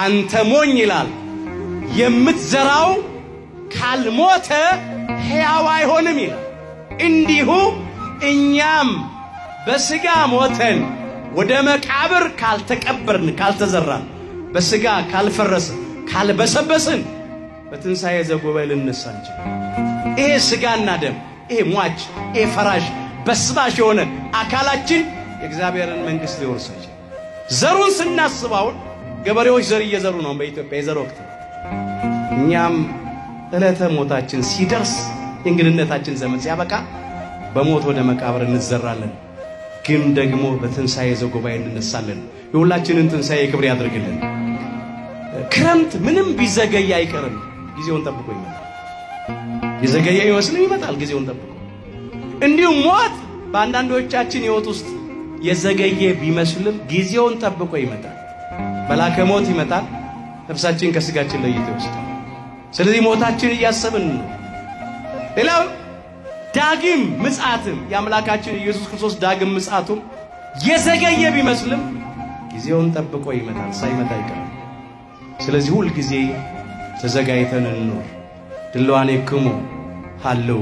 አንተ ሞኝ ይላል የምትዘራው ካልሞተ ሕያው አይሆንም ይላል። እንዲሁ እኛም በሥጋ ሞተን ወደ መቃብር ካልተቀበርን ካልተዘራን በሥጋ ካልፈረስን ካልበሰበስን በትንሣኤ ዘጉባኤ ልንነሳ እንችላለን። ይሄ ሥጋና ደም ይሄ ሟች ይሄ ፈራሽ በስባሽ የሆነ አካላችን የእግዚአብሔርን መንግሥት ሊወርስ ይችላል። ዘሩን ስናስበው ገበሬዎች ዘር እየዘሩ ነው። በኢትዮጵያ የዘር ወቅት እኛም ዕለተ ሞታችን ሲደርስ የእንግድነታችን ዘመን ሲያበቃ በሞት ወደ መቃብር እንዘራለን። ግን ደግሞ በትንሣኤ ዘጉባኤ እንነሳለን። የሁላችንን ትንሣኤ ክብር ያድርግልን። ክረምት ምንም ቢዘገይ አይቀርም፣ ጊዜውን ጠብቆ ይመጣል። የዘገየ ይመስልም ይመጣል ጊዜውን ጠብቆ። እንዲሁም ሞት በአንዳንዶቻችን ሕይወት ውስጥ የዘገየ ቢመስልም ጊዜውን ጠብቆ ይመጣል። መላከ ሞት ይመጣል፣ ነፍሳችን ከሥጋችን ለይቶ ይወስዳል። ስለዚህ ሞታችን እያሰብን ነው። ሌላው ዳግም ምጽአትም የአምላካችን ኢየሱስ ክርስቶስ ዳግም ምጽአቱም የዘገየ ቢመስልም ጊዜውን ጠብቆ ይመጣል፣ ሳይመጣ አይቀርም። ስለዚህ ሁል ጊዜ ተዘጋጅተን እንኖር። ድልዋኔክሙ ሀልው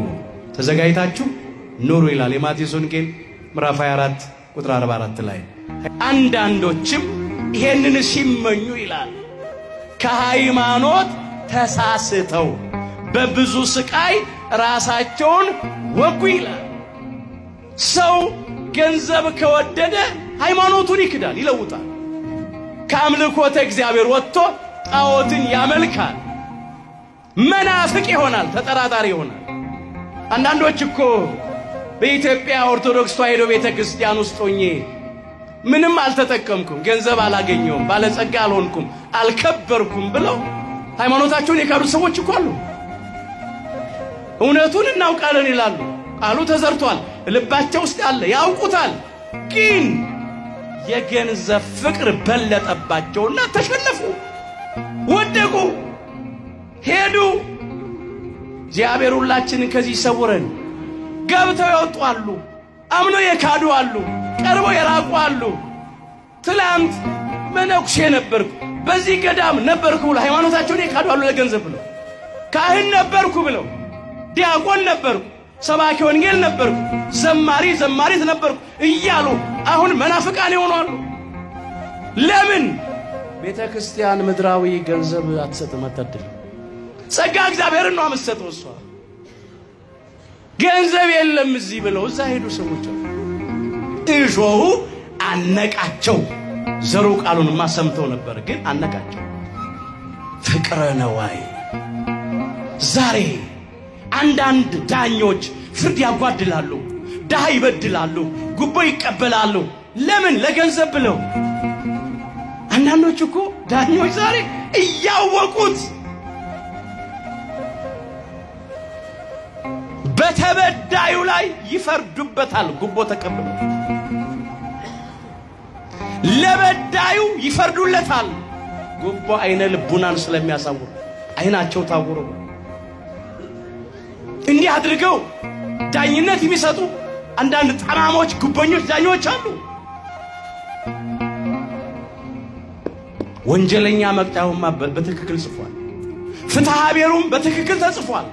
ተዘጋጅታችሁ ኑሩ ይላል የማቴዎስ ወንጌል ምዕራፍ 24 ቁጥር 44 ላይ። አንዳንዶችም ይሄንን ሲመኙ ይላል ከሃይማኖት ተሳስተው በብዙ ስቃይ ራሳቸውን ወጉ ይላል። ሰው ገንዘብ ከወደደ ሃይማኖቱን ይክዳል፣ ይለውጣል። ከአምልኮተ እግዚአብሔር ወጥቶ ጣዖትን ያመልካል። መናፍቅ ይሆናል፣ ተጠራጣሪ ይሆናል። አንዳንዶች እኮ በኢትዮጵያ ኦርቶዶክስ ተዋሕዶ ቤተክርስቲያን ውስጥ ሆኜ ምንም አልተጠቀምኩም፣ ገንዘብ አላገኘውም፣ ባለጸጋ አልሆንኩም፣ አልከበርኩም ብለው ሃይማኖታቸውን የካዱ ሰዎች እኮ አሉ። እውነቱን እናውቃለን ይላሉ። ቃሉ ተዘርቷል፣ ልባቸው ውስጥ አለ፣ ያውቁታል። ግን የገንዘብ ፍቅር በለጠባቸውና ተሸነፉ፣ ወደቁ፣ ሄዱ። እግዚአብሔር ሁላችንን ከዚህ ይሰውረን። ገብተው ይወጡ አሉ፣ አምነው የካዱ አሉ፣ ቀርበው የራቁ አሉ። ትላንት መነኩሴ ነበርኩ፣ በዚህ ገዳም ነበርኩ ብለው ሃይማኖታቸውን የካዱ አሉ። ለገንዘብ ብለው ካህን ነበርኩ ብለው፣ ዲያቆን ነበርኩ፣ ሰባኪ ወንጌል ነበርኩ፣ ዘማሪት ነበርኩ እያሉ አሁን መናፍቃን ይሆናሉ። ለምን? ቤተ ክርስቲያን ምድራዊ ገንዘብ አትሰጥም፣ አታድልም። ጸጋ እግዚአብሔርን ነው የምትሰጠው እሷ። ገንዘብ የለም እዚህ ብለው እዛ ሄዱ ሰዎች። እሾሁ አነቃቸው። ዘሩ ቃሉንማ ሰምተው ነበር፣ ግን አነቃቸው። ፍቅረ ነዋይ። ዛሬ አንዳንድ ዳኞች ፍርድ ያጓድላሉ፣ ድሃ ይበድላሉ፣ ጉቦ ይቀበላሉ። ለምን? ለገንዘብ ብለው። አንዳንዶች እኮ ዳኞች ዛሬ እያወቁት በተበዳዩ ላይ ይፈርዱበታል። ጉቦ ተቀብለው ለበዳዩ ይፈርዱለታል። ጉቦ አይነ ልቡናን ስለሚያሳውር አይናቸው ታውሮ እንዲህ አድርገው ዳኝነት የሚሰጡ አንዳንድ ጠማሞች ጉቦኞች ዳኞች አሉ። ወንጀለኛ መቅጫውማ በትክክል ጽፏል፣ ፍትሐ ብሔሩም በትክክል ተጽፏል።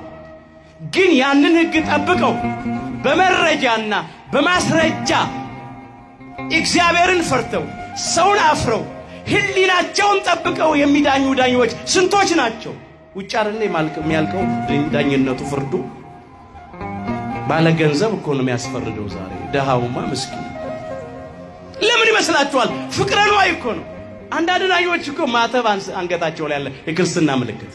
ግን ያንን ሕግ ጠብቀው በመረጃና በማስረጃ እግዚአብሔርን ፈርተው ሰውን አፍረው ሕሊናቸውን ጠብቀው የሚዳኙ ዳኞች ስንቶች ናቸው? ውጭ አይደለ የሚያልቀው ዳኝነቱ፣ ፍርዱ። ባለ ገንዘብ እኮ ነው የሚያስፈርደው ዛሬ። ደሃውማ ምስኪን ለምን ይመስላችኋል? ፍቅረ ነዋይ እኮ ነው። አንዳንድ ዳኞች እኮ ማተብ አንገታቸው ላይ ያለ የክርስትና ምልክት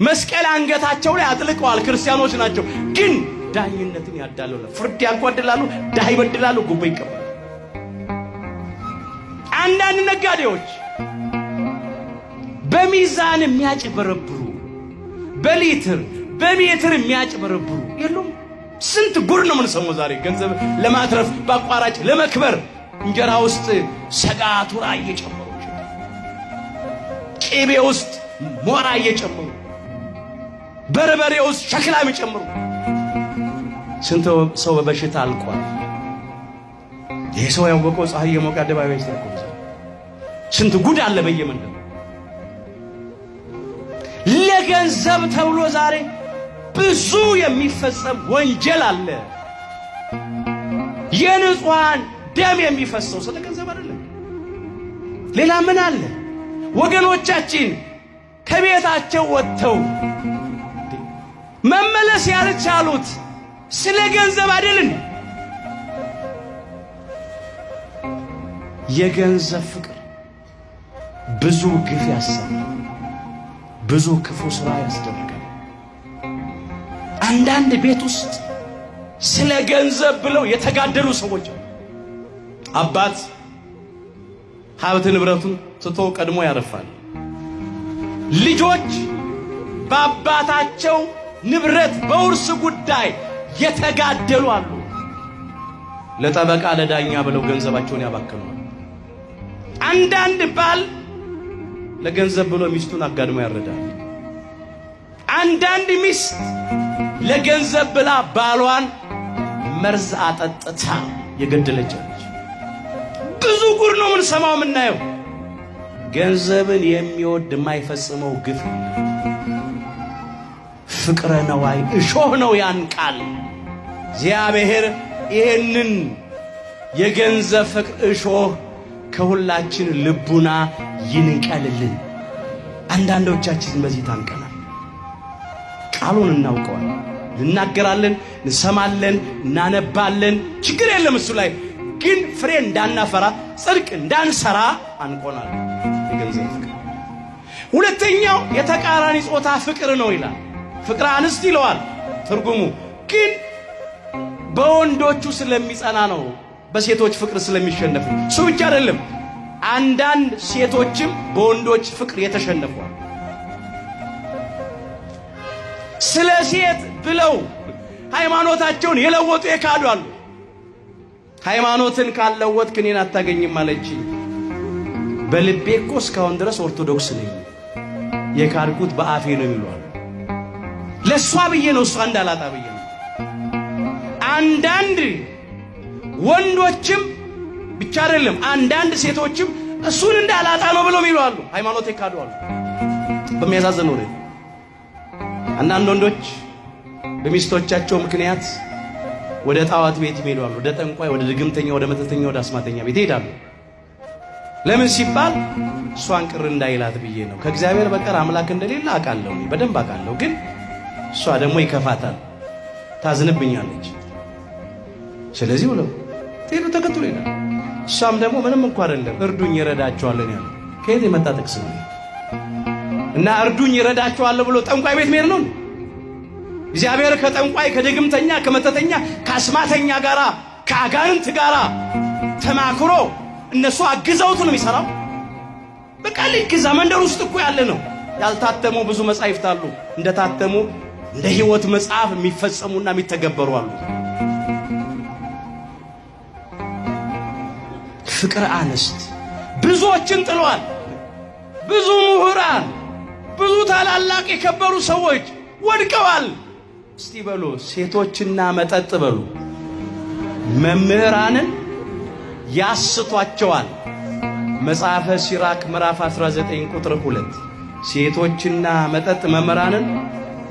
መስቀል አንገታቸው ላይ አጥልቀዋል፣ ክርስቲያኖች ናቸው። ግን ዳኝነትን ያዳላሉ፣ ፍርድ ያጓድላሉ፣ ድሃ ይበድላሉ፣ ጉቦ ይቀበላሉ። አንዳንድ ነጋዴዎች በሚዛን የሚያጭበረብሩ፣ በሊትር በሜትር የሚያጭበረብሩ የሉም? ስንት ጉር ነው የምንሰማው ዛሬ። ገንዘብ ለማትረፍ በአቋራጭ ለመክበር እንጀራ ውስጥ ሰጋቱራ እየጨመሩ፣ ቅቤ ውስጥ ሞራ እየጨመሩ፣ በርበሬ ውስጥ ሸክላ የሚጨምሩ። ስንት ሰው በበሽታ አልቋል። ይሄ ሰው ያወቀው ፀሐይ የሞቀ አደባባይ ይስተካከል። ስንት ጉድ አለ በየመንደሩ። ገንዘብ ተብሎ ዛሬ ብዙ የሚፈጸም ወንጀል አለ። የንጹሃን ደም የሚፈሰው ስለ ገንዘብ አይደለም። ሌላ ምን አለ? ወገኖቻችን ከቤታቸው ወጥተው መመለስ ያልቻሉት ስለ ገንዘብ አይደለም። የገንዘብ ፍቅር ብዙ ግፍ ያሰማል፣ ብዙ ክፉ ሥራ ያስደርጋል። አንዳንድ ቤት ውስጥ ስለ ገንዘብ ብለው የተጋደሉ ሰዎች አሉ። አባት ሀብት ንብረቱን ትቶ ቀድሞ ያረፋል። ልጆች በአባታቸው ንብረት በውርስ ጉዳይ የተጋደሉ አሉ። ለጠበቃ ለዳኛ ብለው ገንዘባቸውን ያባክናሉ። አንዳንድ ባል ለገንዘብ ብሎ ሚስቱን አጋድሞ ያረዳል። አንዳንድ ሚስት ለገንዘብ ብላ ባሏን መርዝ አጠጥታ የገደለች። ብዙ ጉድ ነው ምን ሰማው የምናየው። ገንዘብን የሚወድ የማይፈጽመው ግፍ ፍቅረ ነዋይ እሾህ ነው ያንቃል። እግዚአብሔር ይህንን የገንዘብ ፍቅር እሾህ ከሁላችን ልቡና ይንቀልልን። አንዳንዶቻችን በዚህ ታንቀናል። ቃሉን እናውቀዋለን፣ እንናገራለን፣ እንሰማለን፣ እናነባለን። ችግር የለም እሱ ላይ ግን ፍሬ እንዳናፈራ ጽድቅ እንዳንሰራ አንቆናል። የገንዘብ ፍቅር። ሁለተኛው የተቃራኒ ጾታ ፍቅር ነው ይላል። ፍቅረ አንስት ይለዋል ትርጉሙ። ግን በወንዶቹ ስለሚጸና ነው፣ በሴቶች ፍቅር ስለሚሸነፉ። እሱ ብቻ አይደለም፣ አንዳንድ ሴቶችም በወንዶች ፍቅር የተሸነፉዋል። ስለ ሴት ብለው ሃይማኖታቸውን የለወጡ የካዱ አሉ። ሃይማኖትን ካልለወጥክ እኔን አታገኝም አለችኝ። በልቤ እኮ እስካሁን ድረስ ኦርቶዶክስ ነኝ፣ የካድኩት በአፌ ነው ይሏል። ለሷ ብዬ ነው፣ እሷ እንዳላጣ ብዬ ነው። አንዳንድ ወንዶችም ብቻ አይደለም፣ አንዳንድ ሴቶችም እሱን እንዳላጣ ነው ብለው ይሏሉ። ሃይማኖት የካዱ አሉ። በሚያሳዝን ነው። አንዳንድ ወንዶች በሚስቶቻቸው ምክንያት ወደ ጣዖት ቤት ይሄዳሉ። ወደ ጠንቋይ፣ ወደ ድግምተኛ፣ ወደ መተተኛ፣ ወደ አስማተኛ ቤት ይሄዳሉ። ለምን ሲባል እሷን ቅር እንዳይላት ብዬ ነው። ከእግዚአብሔር በቀር አምላክ እንደሌለ አውቃለሁ፣ በደንብ አውቃለሁ። ግን እሷ ደግሞ ይከፋታል፣ ታዝንብኛለች። ስለዚህ ብለው ጤኑ ተከትሎ ይላል። እሷም ደግሞ ምንም እንኳን አይደለም እርዱኝ ይረዳቸዋለን ያለው ከየት የመጣ ጥቅስ ነው? እና እርዱኝ ይረዳቸዋል ብሎ ጠንቋይ ቤት መሄድ ነው? እግዚአብሔር ከጠንቋይ ከድግምተኛ ከመተተኛ ከአስማተኛ ጋራ ከአጋንንት ጋራ ተማክሮ እነሱ አግዘውት ነው የሚሰራው። በቃ ልግዛ መንደር ውስጥ እኮ ያለ ነው። ያልታተሙ ብዙ መጻሕፍት አሉ። እንደታተሙ እንደ ሕይወት መጽሐፍ የሚፈጸሙና የሚተገበሩ አሉ። ፍቅረ አንስት ብዙዎችን ጥሏል። ብዙ ምሁራን፣ ብዙ ታላላቅ የከበሩ ሰዎች ወድቀዋል። እስቲ በሉ ሴቶችና መጠጥ በሉ መምህራንን ያስቷቸዋል። መጽሐፈ ሲራክ ምዕራፍ 19 ቁጥር 2 ሴቶችና መጠጥ መምህራንን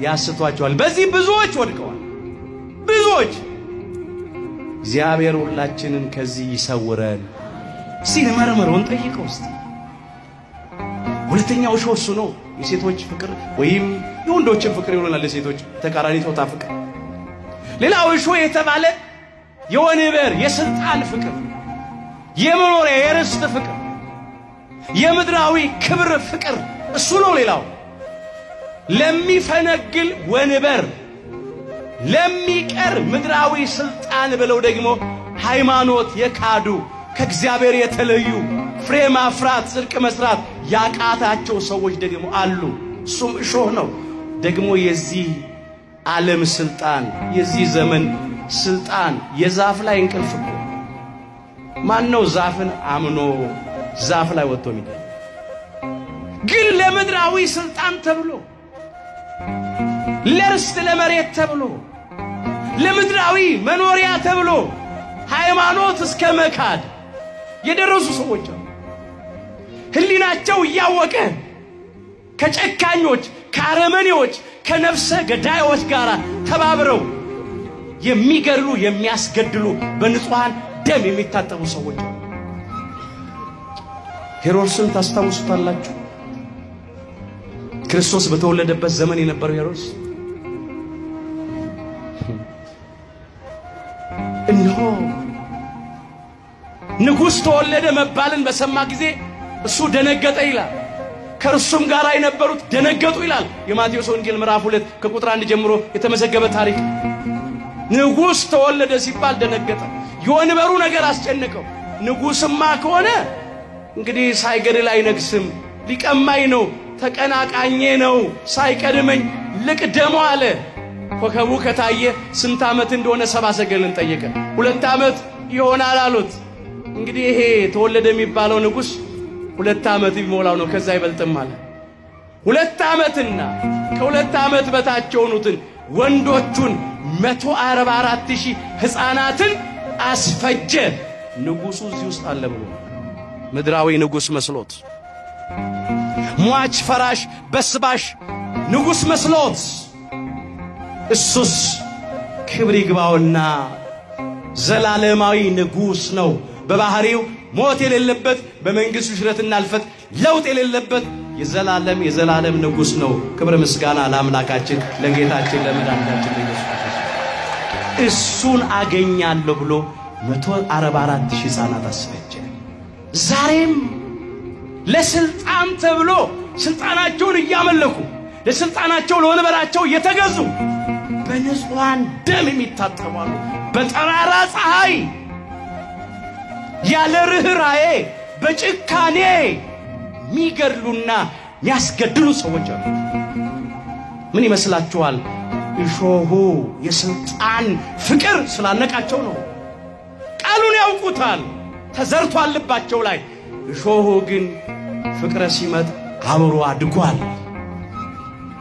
ያስቷቸዋል። በዚህ ብዙዎች ወድቀዋል። ብዙዎች። እግዚአብሔር ሁላችንን ከዚህ ይሰውረን። እስቲ ለመረመረውን ጠይቀው እስቲ። ሁለተኛው እሾህ እሱ ነው። የሴቶች ፍቅር ወይም የወንዶችን ፍቅር ይሆናል። ለሴቶች ተቃራኒ ጾታ ፍቅር። ሌላው እሾህ የተባለ የወንበር የስልጣን ፍቅር፣ የመኖሪያ የርስት ፍቅር፣ የምድራዊ ክብር ፍቅር እሱ ነው። ሌላው ለሚፈነግል ወንበር፣ ለሚቀር ምድራዊ ስልጣን ብለው ደግሞ ሃይማኖት የካዱ ከእግዚአብሔር የተለዩ ፍሬ ማፍራት ጽድቅ መስራት ያቃታቸው ሰዎች ደግሞ አሉ። እሱም እሾህ ነው። ደግሞ የዚህ ዓለም ስልጣን፣ የዚህ ዘመን ስልጣን የዛፍ ላይ እንቅልፍ እኮ ማን ነው ዛፍን አምኖ ዛፍ ላይ ወጥቶ የሚገኝ? ግን ለምድራዊ ስልጣን ተብሎ፣ ለርስት ለመሬት ተብሎ፣ ለምድራዊ መኖሪያ ተብሎ ሃይማኖት እስከ መካድ የደረሱ ሰዎች አሉ። ሕሊናቸው እያወቀ ከጨካኞች ከአረመኔዎች ከነፍሰ ገዳዮች ጋር ተባብረው የሚገድሉ የሚያስገድሉ በንጹሃን ደም የሚታጠቡ ሰዎች። ሄሮድስን ታስታውሱታላችሁ? ክርስቶስ በተወለደበት ዘመን የነበረው ሄሮድስ እነሆ ንጉሥ ተወለደ መባልን በሰማ ጊዜ እሱ ደነገጠ ይላል። ከእርሱም ጋር የነበሩት ደነገጡ ይላል። የማቴዎስ ወንጌል ምዕራፍ 2 ከቁጥር 1 ጀምሮ የተመዘገበ ታሪክ። ንጉሥ ተወለደ ሲባል ደነገጠ። የወንበሩ ነገር አስጨነቀው። ንጉሥማ ከሆነ እንግዲህ ሳይገድል አይነግስም፣ ሊቀማኝ ነው፣ ተቀናቃኜ ነው፣ ሳይቀድመኝ ልቅደመው አለ። ኮከቡ ከታየ ስንት ዓመት እንደሆነ ሰብአ ሰገልን ጠየቀ። 2 ዓመት ይሆናል አሉት። እንግዲህ ይሄ ተወለደ የሚባለው ንጉሥ 2 ዓመት ቢሞላው ነው፣ ከዛ አይበልጥም አለ። 2 ዓመትና ከ2 ዓመት በታች የሆኑትን ወንዶቹን 144,000 ሕፃናትን አስፈጀ። ንጉሡ እዚህ ውስጥ አለ ብሎ ምድራዊ ንጉሥ መስሎት፣ ሟች ፈራሽ በስባሽ ንጉሥ መስሎት፣ እሱስ ክብር ይግባውና ዘላለማዊ ንጉሥ ነው። በባህሪው ሞት የሌለበት፣ በመንግሥቱ ሽረትና እልፈት ለውጥ የሌለበት የዘላለም ንጉሥ ነው። ክብር ምስጋና ለአምላካችን ለጌታችን ለመድኃኒታችን ለኢየሱስ ክርስቶስ። እሱን አገኛለሁ ብሎ 144,000 ሕፃናት አስፈጀ። ዛሬም ለስልጣን ተብሎ ስልጣናቸውን እያመለኩ ለስልጣናቸው ለወንበራቸው እየተገዙ በንጹሃን ደም የሚታጠባሉ። በጠራራ ፀሐይ ያለ ርኅራኄ በጭካኔ የሚገድሉና የሚያስገድሉ ሰዎች አሉ። ምን ይመስላችኋል? እሾሁ የስልጣን ፍቅር ስላነቃቸው ነው። ቃሉን ያውቁታል፣ ተዘርቷል ልባቸው ላይ። እሾሁ ግን ፍቅረ ሲመጥ አብሮ አድጓል።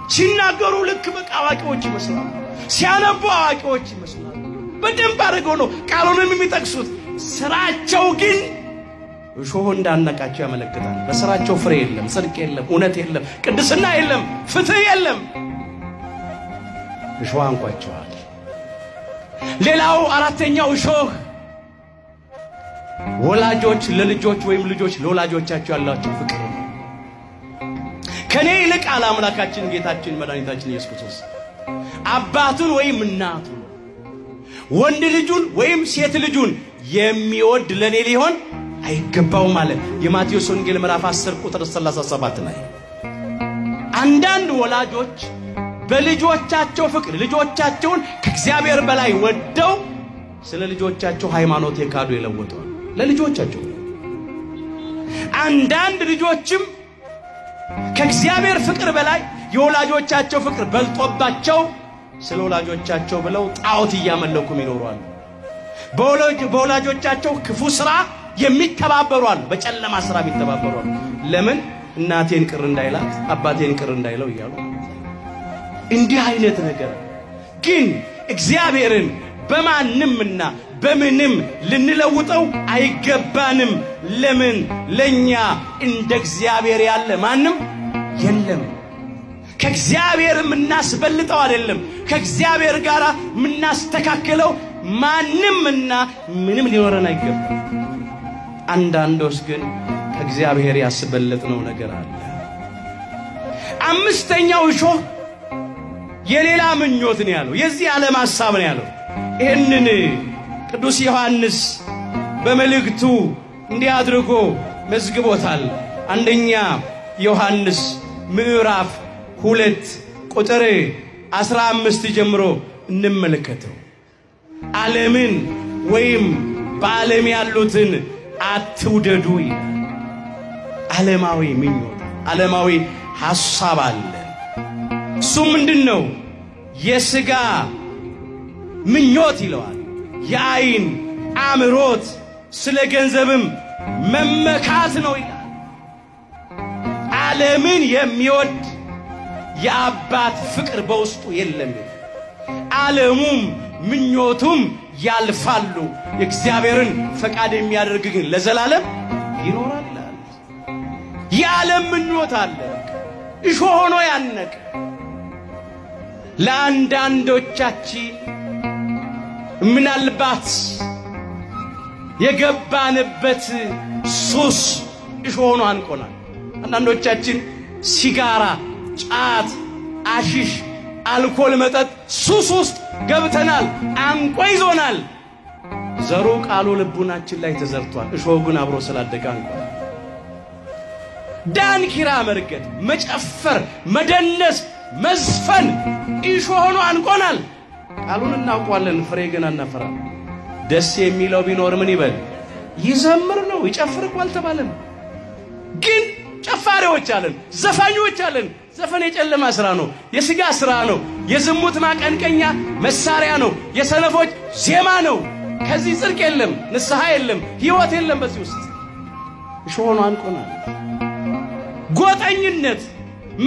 ሲናገሩ ልክ በቃ አዋቂዎች ይመስላሉ፣ ሲያነቡ አዋቂዎች ይመስላሉ። በደንብ አድርገው ነው ቃሉንም የሚጠቅሱት። ስራቸው ግን እሾሁ እንዳነቃቸው ያመለክታል። በስራቸው ፍሬ የለም፣ ጽድቅ የለም፣ እውነት የለም፣ ቅድስና የለም፣ ፍትህ የለም። እሾህ አንቋቸዋል። ሌላው አራተኛው እሾህ ወላጆች ለልጆች ወይም ልጆች ለወላጆቻቸው ያላቸው ፍቅር ነው። ከኔ ይልቅ አለ አምላካችን ጌታችን መድኃኒታችን ኢየሱስ ክርስቶስ አባቱን ወይም እናቱን ወንድ ልጁን ወይም ሴት ልጁን የሚወድ ለኔ ሊሆን አይገባውም አለ። የማቴዎስ ወንጌል ምዕራፍ 10 ቁጥር 37 ላይ አንዳንድ ወላጆች በልጆቻቸው ፍቅር ልጆቻቸውን ከእግዚአብሔር በላይ ወደው ስለ ልጆቻቸው ሃይማኖት የካዱ የለወጡ ለልጆቻቸው። አንዳንድ ልጆችም ከእግዚአብሔር ፍቅር በላይ የወላጆቻቸው ፍቅር በልጦባቸው ስለ ወላጆቻቸው ብለው ጣዖት እያመለኩም ይኖራሉ። በወላጆቻቸው ክፉ ሥራ የሚተባበሩ አሉ፣ በጨለማ ሥራ የሚተባበሩ አሉ። ለምን? እናቴን ቅር እንዳይላት አባቴን ቅር እንዳይለው እያሉ። እንዲህ አይነት ነገር ግን እግዚአብሔርን በማንምና በምንም ልንለውጠው አይገባንም። ለምን? ለኛ እንደ እግዚአብሔር ያለ ማንም የለም። ከእግዚአብሔር የምናስበልጠው አይደለም፣ ከእግዚአብሔር ጋር የምናስተካክለው ማንምና ምንም ሊኖረን አይገባም። አንዳንዶች ግን ከእግዚአብሔር ያስበለጥነው ነገር አለ። አምስተኛው እሾህ የሌላ ምኞት ነው ያለው፣ የዚህ ዓለም ሐሳብ ነው ያለው። ይህንን ቅዱስ ዮሐንስ በመልእክቱ እንዲህ አድርጎ መዝግቦታል። አንደኛ ዮሐንስ ምዕራፍ 2 ቁጥር 15 ጀምሮ እንመለከተው። ዓለምን ወይም በዓለም ያሉትን አትውደዱ ይላል። ዓለማዊ ምኞት፣ ዓለማዊ ሐሳብ አለ። እሱ ምንድነው? የሥጋ ምኞት ይለዋል። የዓይን አምሮት፣ ስለ ገንዘብም መመካት ነው ይላል። ዓለምን የሚወድ የአባት ፍቅር በውስጡ የለም። ዓለሙም ምኞቱም ያልፋሉ፣ የእግዚአብሔርን ፈቃድ የሚያደርግ ግን ለዘላለም ይኖራል። የዓለም ምኞት አለ። እሾህ ሆኖ ያነቀ። ለአንዳንዶቻችን ምናልባት የገባንበት ሱስ እሾህ ሆኖ አንቆናል። አንዳንዶቻችን ሲጋራ፣ ጫት፣ አሽሽ፣ አልኮል መጠጥ ሱስ ውስጥ ገብተናል። አንቆ ይዞናል። ዘሩ ቃሉ ልቡናችን ላይ ተዘርቷል። እሾህ ግን አብሮ ስላደገ አንቆናል። ዳንኪራ መርገጥ፣ መጨፈር፣ መደነስ፣ መዝፈን እሾህ ሆኖ አንቆናል። ቃሉን እናውቀዋለን፣ ፍሬ ግን አናፈራም። ደስ የሚለው ቢኖር ምን ይበል? ይዘምር ነው። ይጨፍር እኮ አልተባለም። ግን ጨፋሪዎች አለን፣ ዘፋኞች አለን። ዘፈን የጨለማ ሥራ ነው፣ የሥጋ ሥራ ነው፣ የዝሙት ማቀንቀኛ መሳሪያ ነው፣ የሰነፎች ዜማ ነው። ከዚህ ጽድቅ የለም፣ ንስሐ የለም፣ ሕይወት የለም። በዚህ ውስጥ እሾህ ሆኖ አንቆናል። ጎጠኝነት፣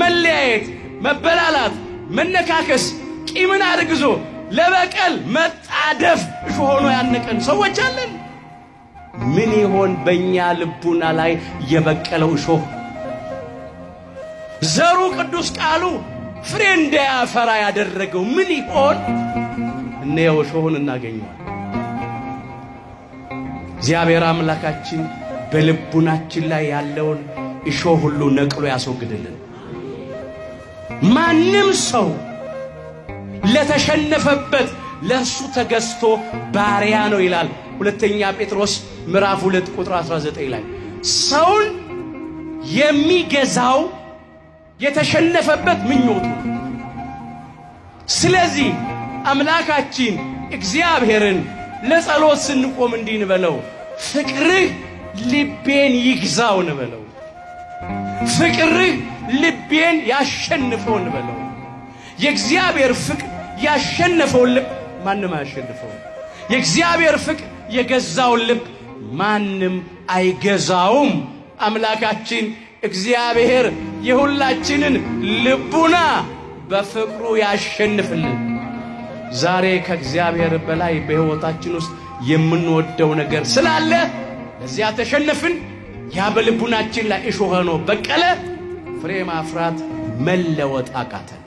መለያየት፣ መበላላት፣ መነካከስ፣ ቂምን አርግዞ ለበቀል መጣደፍ እሾህ ሆኖ ያነቀን ሰዎች አለን። ምን ይሆን በእኛ ልቡና ላይ የበቀለው እሾህ? ዘሩ ቅዱስ ቃሉ ፍሬ እንዳያፈራ ያደረገው ምን ይሆን? እነሆ እሾሁን እናገኘዋለን። እግዚአብሔር አምላካችን በልቡናችን ላይ ያለውን እሾህ ሁሉ ነቅሎ ያስወግድልን። ማንም ሰው ለተሸነፈበት ለእርሱ ተገዝቶ ባሪያ ነው ይላል ሁለተኛ ጴጥሮስ ምዕራፍ 2 ቁጥር 19 ላይ። ሰውን የሚገዛው የተሸነፈበት ምኞቱ። ስለዚህ አምላካችን እግዚአብሔርን ለጸሎት ስንቆም እንዲህ እንበለው፣ ፍቅርህ ልቤን ይግዛው እንበለው። ፍቅርህ ልቤን ያሸንፈው እንበለው። የእግዚአብሔር ፍቅር ያሸነፈውን ልብ ማንም አያሸንፈው። የእግዚአብሔር ፍቅር የገዛውን ልብ ማንም አይገዛውም። አምላካችን እግዚአብሔር የሁላችንን ልቡና በፍቅሩ ያሸንፍልን። ዛሬ ከእግዚአብሔር በላይ በሕይወታችን ውስጥ የምንወደው ነገር ስላለ ለዚያ ተሸነፍን። ያ በልቡናችን ላይ እሾህ ሆኖ በቀለ። ፍሬ ማፍራት መለወጥ አቃተን።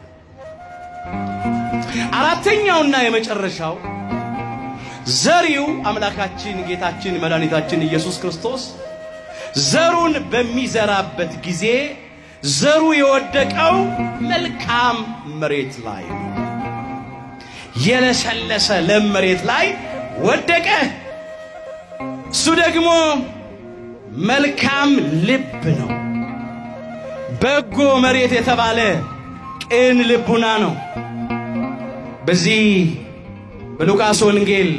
አራተኛውና የመጨረሻው ዘሪው አምላካችን ጌታችን መድኃኒታችን ኢየሱስ ክርስቶስ ዘሩን በሚዘራበት ጊዜ ዘሩ የወደቀው መልካም መሬት ላይ ነው። የለሰለሰ ለም መሬት ላይ ወደቀ። እሱ ደግሞ መልካም ልብ ነው። በጎ መሬት የተባለ ቅን ልቡና ነው። በዚህ በሉቃስ ወንጌል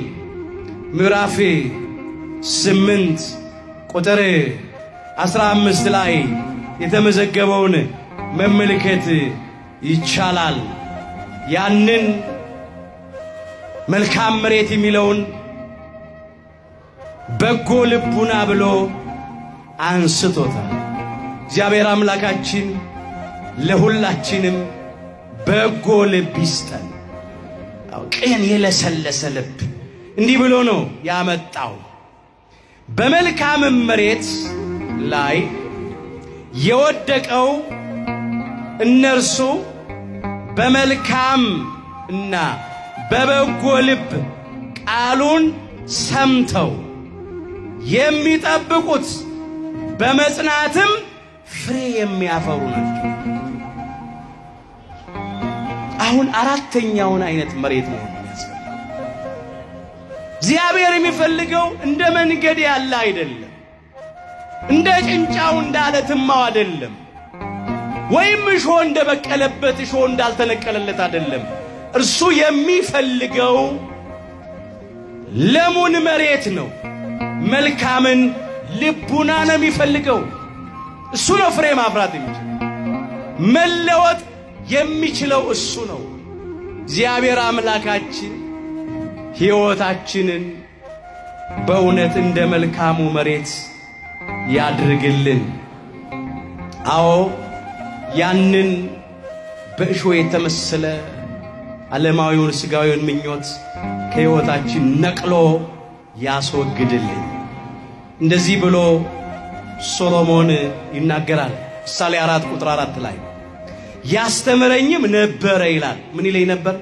ምዕራፍ 8 ቁጥር 15 ላይ የተመዘገበውን መመልከት ይቻላል። ያንን መልካም መሬት የሚለውን በጎ ልቡና ብሎ አንስቶታል። እግዚአብሔር አምላካችን ለሁላችንም በጎ ልብ ይስጠን። ቅን የለሰለሰ ልብ እንዲህ ብሎ ነው ያመጣው። በመልካም መሬት ላይ የወደቀው እነርሱ በመልካም እና በበጎ ልብ ቃሉን ሰምተው የሚጠብቁት በመጽናትም ፍሬ የሚያፈሩ ናቸው። አሁን አራተኛውን አይነት መሬት ነው የሚያስፈልገው። እግዚአብሔር የሚፈልገው እንደ መንገድ ያለ አይደለም፣ እንደ ጭንጫው እንዳለትማው አይደለም፣ ወይም እሾህ እንደበቀለበት እሾህ እንዳልተነቀለለት አይደለም። እርሱ የሚፈልገው ለሙን መሬት ነው። መልካምን ልቡና ነው የሚፈልገው። እሱ ነው ፍሬ ማፍራት የሚችለው። መለወጥ የሚችለው እሱ ነው። እግዚአብሔር አምላካችን ሕይወታችንን በእውነት እንደ መልካሙ መሬት ያድርግልን። አዎ ያንን በእሾህ የተመሰለ ዓለማዊውን ሥጋዊውን ምኞት ከሕይወታችን ነቅሎ ያስወግድልን። እንደዚህ ብሎ ሶሎሞን ይናገራል። ምሳሌ 4 ቁጥር 4 ላይ ያስተምረኝም ነበረ ይላል። ምን ይለኝ ነበር?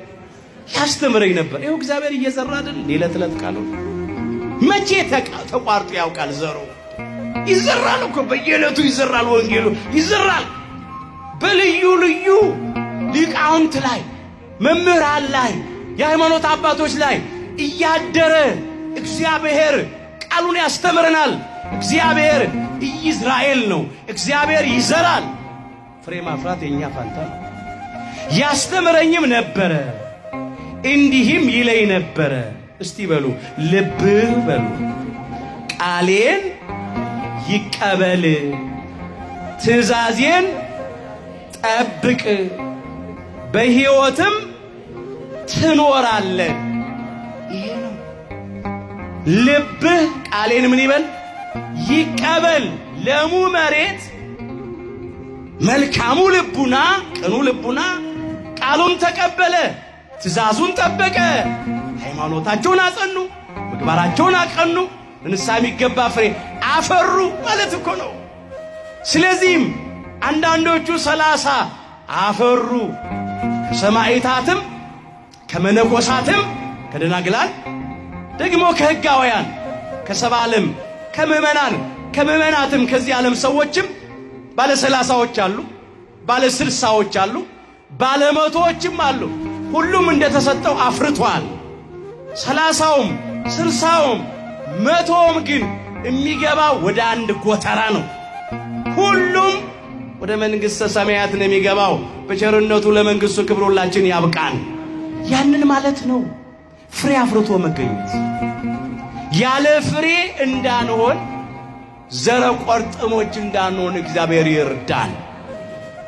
ያስተምረኝ ነበር። ይኸው እግዚአብሔር እየዘራ አይደል? ሌለት ዕለት ቃሉ መቼ ተቋርጦ ያውቃል? ዘሩ ይዘራል እኮ በየዕለቱ ይዘራል። ወንጌሉ ይዘራል በልዩ ልዩ ሊቃውንት ላይ፣ መምህራን ላይ፣ የሃይማኖት አባቶች ላይ እያደረ እግዚአብሔር ቃሉን ያስተምረናል። እግዚአብሔር ኢይዝራኤል ነው። እግዚአብሔር ይዘራል። ፍሬ ማፍራት የኛ ፋንታ ነው። ያስተምረኝም ነበረ እንዲህም ይለኝ ነበረ። እስቲ በሉ ልብህ በሉ ቃሌን ይቀበል፣ ትእዛዜን ጠብቅ፣ በሕይወትም ትኖራለህ። ይሄ ነው። ልብህ ቃሌን ምን ይበል? ይቀበል። ለሙ መሬት መልካሙ ልቡና፣ ቅኑ ልቡና ቃሉን ተቀበለ፣ ትእዛዙን ጠበቀ፣ ሃይማኖታቸውን አጸኑ፣ ምግባራቸውን አቀኑ፣ ንስሐ የሚገባ ፍሬ አፈሩ ማለት እኮ ነው። ስለዚህም አንዳንዶቹ 30 አፈሩ። ከሰማዕታትም ከመነኮሳትም ከደናግላን ደግሞ ከሕጋውያን ከሰብአ ዓለም ከምዕመናትም ከዚህ ዓለም ሰዎችም ባለ 30ዎች አሉ፣ ባለ 60ዎች አሉ፣ ባለ 100ዎችም አሉ። ሁሉም እንደተሰጠው አፍርቷል። 30ውም 60ውም 100ውም ግን የሚገባው ወደ አንድ ጎተራ ነው። ሁሉም ወደ መንግሥተ ሰማያት ነው የሚገባው። በቸርነቱ ለመንግሥቱ ክብር ሁላችን ያብቃን። ያንን ማለት ነው ፍሬ አፍርቶ መገኘት። ያለ ፍሬ እንዳንሆን፣ ዘረ ቆርጥሞች እንዳንሆን እግዚአብሔር ይርዳን።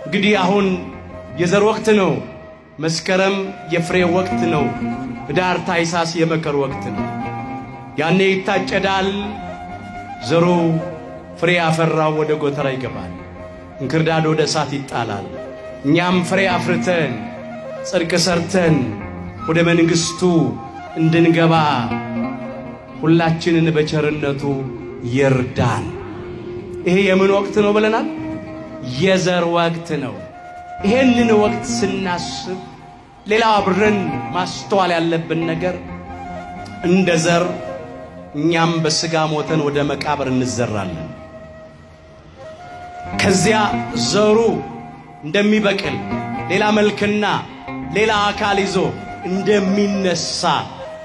እንግዲህ አሁን የዘር ወቅት ነው። መስከረም የፍሬ ወቅት ነው። ኅዳር ታኅሳስ የመከር ወቅት ነው። ያኔ ይታጨዳል። ዘሩ ፍሬ ያፈራው ወደ ጎተራ ይገባል። እንክርዳድ ወደ እሳት ይጣላል። እኛም ፍሬ አፍርተን ጽድቅ ሰርተን ወደ መንግሥቱ እንድንገባ ሁላችንን በቸርነቱ ይርዳን። ይሄ የምን ወቅት ነው ብለናል? የዘር ወቅት ነው። ይሄንን ወቅት ስናስብ ሌላው አብረን ማስተዋል ያለብን ነገር እንደ ዘር እኛም በሥጋ ሞተን ወደ መቃብር እንዘራለን። ከዚያ ዘሩ እንደሚበቅል ሌላ መልክና ሌላ አካል ይዞ እንደሚነሳ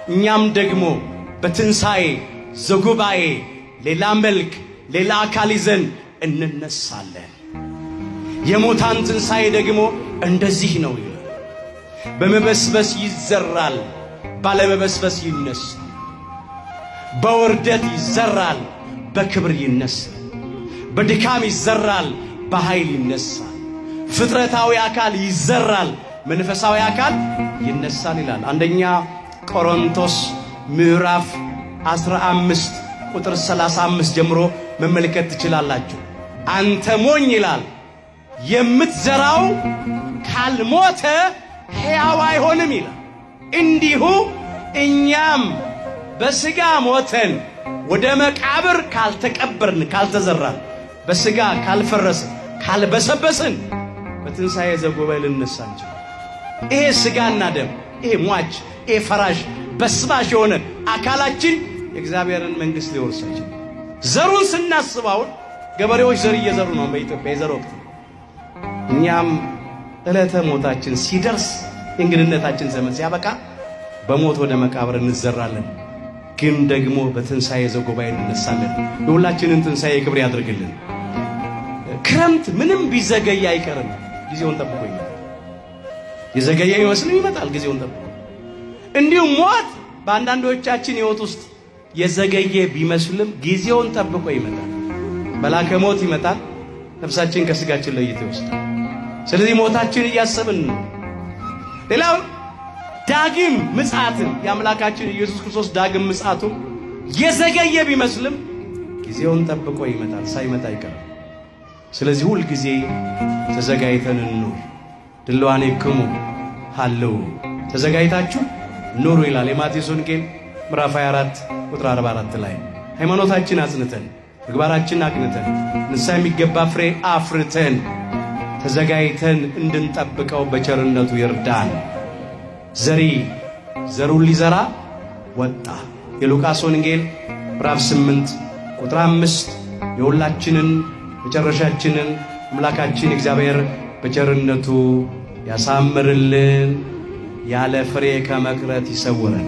እኛም ደግሞ በትንሣኤ ዘጉባኤ ሌላ መልክ ሌላ አካል ይዘን እንነሳለን። የሙታን ትንሣኤ ደግሞ እንደዚህ ነው ይላል። በመበስበስ ይዘራል፣ ባለመበስበስ ይነሳል። በውርደት ይዘራል፣ በክብር ይነሳል። በድካም ይዘራል፣ በኃይል ይነሳል። ፍጥረታዊ አካል ይዘራል፣ መንፈሳዊ አካል ይነሳል ይላል። አንደኛ ቆሮንቶስ ምዕራፍ 15 ቁጥር 35 ጀምሮ መመልከት ትችላላችሁ። አንተ ሞኝ ይላል፣ የምትዘራው ካልሞተ ሕያው አይሆንም ይላል። እንዲሁ እኛም በሥጋ ሞተን ወደ መቃብር ካልተቀበርን፣ ካልተዘራን፣ በሥጋ ካልፈረስን፣ ካልበሰበስን በትንሣኤ ዘጉባኤ ልንነሳ እንችላለን። ይሄ ሥጋና ደም፣ ይሄ ሟች፣ ይሄ ፈራሽ በስባሽ የሆነ አካላችን የእግዚአብሔርን መንግሥት ሊወርስ አይችልም። ዘሩን ስናስባውን ገበሬዎች ዘር እየዘሩ ነው። በኢትዮጵያ የዘር ወቅት። እኛም ዕለተ ሞታችን ሲደርስ የእንግድነታችን ዘመን ሲያበቃ በሞት ወደ መቃብር እንዘራለን፣ ግን ደግሞ በትንሣኤ ዘጉባኤ እንነሳለን። የሁላችንን ትንሣኤ ክብር ያድርግልን። ክረምት ምንም ቢዘገይ አይቀርም፣ ጊዜውን ጠብቆ ይመጣል። የዘገየ ይመስልም ይመጣል፣ ጊዜውን ጠብቆ። እንዲሁም ሞት በአንዳንዶቻችን ሕይወት ውስጥ የዘገየ ቢመስልም ጊዜውን ጠብቆ ይመጣል። መላከ ሞት ይመጣል፣ ነፍሳችን ከሥጋችን ለይቶ ይወስዳል። ስለዚህ ሞታችን እያሰብን ነው። ሌላው ዳግም ምጽአትን የአምላካችን ኢየሱስ ክርስቶስ ዳግም ምጽአቱ የዘገየ ቢመስልም ጊዜውን ጠብቆ ይመጣል፣ ሳይመጣ አይቀርም። ስለዚህ ሁል ጊዜ ተዘጋጅተን እንኑር። ድልዋኔክሙ ሀልው፣ ተዘጋጅታችሁ ኑሩ ይላል የማቴዎስ ወንጌል ምዕራፍ 24 ቁጥር 44 ላይ። ሃይማኖታችን አጽንተን ምግባራችን አቅንተን ንስሐ የሚገባ ፍሬ አፍርተን ተዘጋጅተን እንድንጠብቀው በቸርነቱ ይርዳን። ዘሪ ዘሩን ሊዘራ ወጣ። የሉቃስ ወንጌል ምዕራፍ 8 ቁጥር 5 የሁላችንን መጨረሻችንን አምላካችን እግዚአብሔር በቸርነቱ ያሳምርልን፣ ያለ ፍሬ ከመቅረት ይሰውረን።